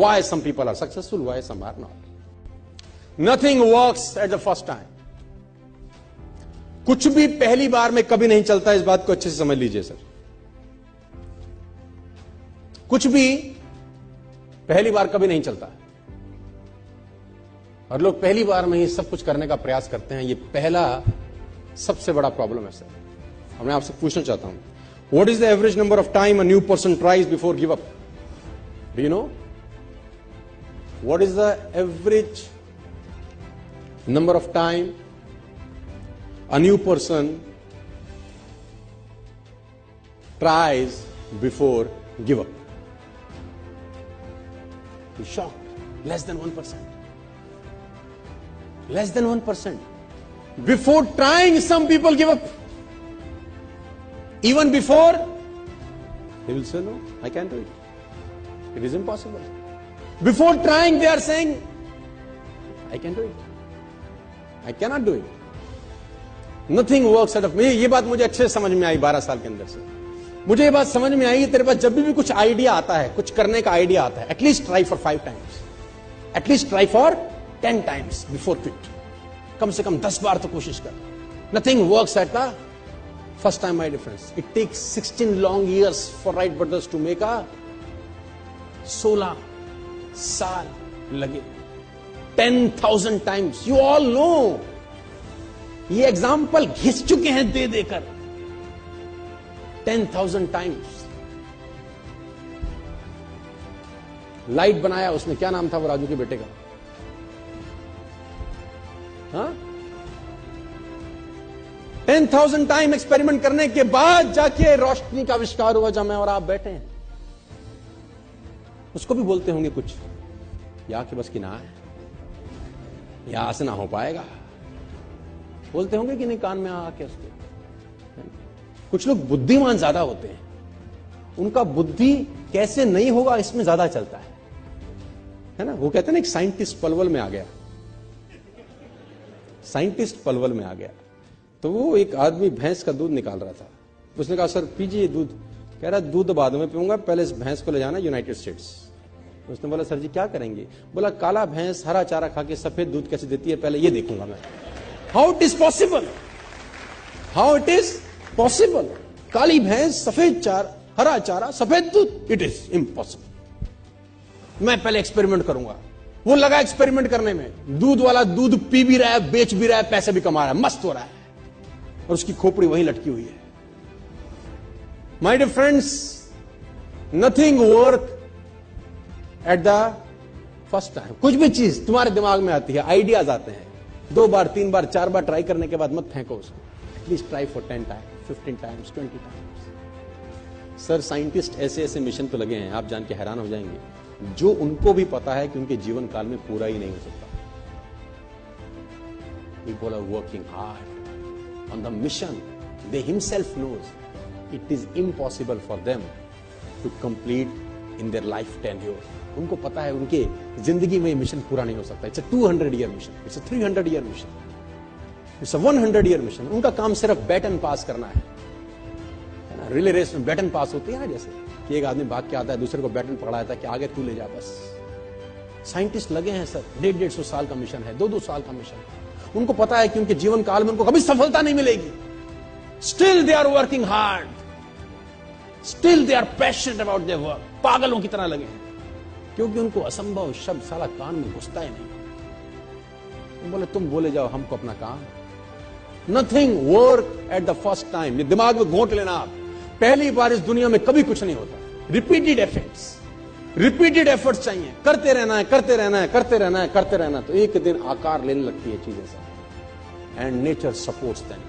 Why some people are successful, why some are not. Nothing works at the first time. कुछ भी पहली बार में कभी नहीं चलता, इस बात को अच्छे से समझ लीजिए सर. कुछ भी पहली बार कभी नहीं चलता और लोग पहली बार में ही सब कुछ करने का प्रयास करते हैं. ये पहला सबसे बड़ा प्रॉब्लम है सर. मैं आपसे पूछना चाहता हूं, what is the average number of time a new person tries before give up? Do you know what is the average number of time a new person tries before give up? You're shocked. Less than 1%. Less than 1%. Before trying, some people give up. Even before, they will say, no, I can't do it. It is impossible. Before trying, they are saying, I can do it. I cannot do it. Nothing works out of me. ये बात मुझे अच्छे से समझ में आई 12 साल के अंदर से. मुझे ये बात समझ में आई, तेरे पास जब भी कुछ आइडिया आता है, कुछ करने का आइडिया आता है, at least try for 5 times, at least try for 10 times before quit. कम से कम 10 बार तो कोशिश कर. Nothing works at the first time, my difference. It takes 16 long years for Wright brothers to make a 16 साल लगे. 10,000 टाइम्स. यू ऑल नो, ये एग्जाम्पल घिस चुके हैं दे देकर. 10,000 टाइम्स. लाइट बनाया उसने, क्या नाम था वो राजू के बेटे का? हाँ, 10,000 टाइम एक्सपेरिमेंट करने के बाद जाके रोशनी का आविष्कार हुआ जहां मैं और आप बैठे हैं. उसको भी बोलते होंगे कुछ, या कि बस की ना है, यहां से ना हो पाएगा. बोलते होंगे कि नहीं कान में आके उसके. कुछ लोग बुद्धिमान ज्यादा होते हैं, उनका बुद्धि कैसे नहीं होगा इसमें ज्यादा चलता है ना. वो कहते हैं ना, एक साइंटिस्ट पलवल में आ गया. साइंटिस्ट पलवल में आ गया तो वो एक आदमी भैंस का दूध निकाल रहा था. उसने कहा, सर पीजिए दूध. कह रहा, दूध बाद में पीऊंगा, पहले इस भैंस को ले जाना यूनाइटेड स्टेट्स. उसने बोला, सर जी क्या करेंगे? बोला, काला भैंस हरा चारा खा के सफेद दूध कैसे देती है, पहले ये देखूंगा मैं. How it is possible? How it is possible? काली भैंस, सफेद चारा, हरा चारा, सफेद दूध. It is impossible. मैं पहले एक्सपेरिमेंट करूंगा. वो लगा एक्सपेरिमेंट करने में. दूध वाला दूध पी भी रहा है, बेच भी रहा है, पैसे भी कमा रहा है, मस्त हो रहा है, और उसकी खोपड़ी वहीं लटकी हुई है. My dear friends, nothing work at the first time. कुछ भी चीज तुम्हारे दिमाग में आती है, आइडियाज आते हैं, 2 बार 3 बार 4 बार ट्राई करने के बाद मत फेंको उसको. At least try for 10 times, 15 times, 20 times. Sir scientist ऐसे ऐसे मिशन तो लगे हैं, आप जान के हैरान हो जाएंगे, जो उनको भी पता है कि उनके जीवन काल में पूरा ही नहीं हो सकता. People are working hard on the mission. They himself knows it is impossible for them to complete in their life tenure. उनको पता है उनके जिंदगी में मिशन पूरा नहीं हो सकता. It's a 200 year mission, it's a 300 year mission, it's a 100 year mission. उनका काम सिर्फ बैटन पास करना है ना. रिले रेस में बैटन पास होती है ना, जैसे कि एक आदमी भाग के आता है, दूसरे को बैटन पकड़ा देता है कि आगे तू ले जा बस. साइंटिस्ट लगे हैं सर, 150 साल का मिशन है, 2 साल का मिशन है. उनको पता है कि उनके जीवन काल में उनको कभी सफलता नहीं मिलेगी. Still they are working hard, still they are passionate about their work. पागलों की तरह लगे हैं, क्योंकि उनको असंभव शब्द साला कान में घुसता ही नहीं. बोले तुम बोले जाओ, हमको अपना काम. Nothing work at the first time. ये दिमाग में घोंट लेना आप. पहली बार इस दुनिया में कभी कुछ नहीं होता. रिपीटेड एफर्ट्स चाहिए. करते रहना है, करते रहना है, करते रहना है, करते रहना. तो एक दिन आकार लेने लगती है चीजें सब. And nature supports them.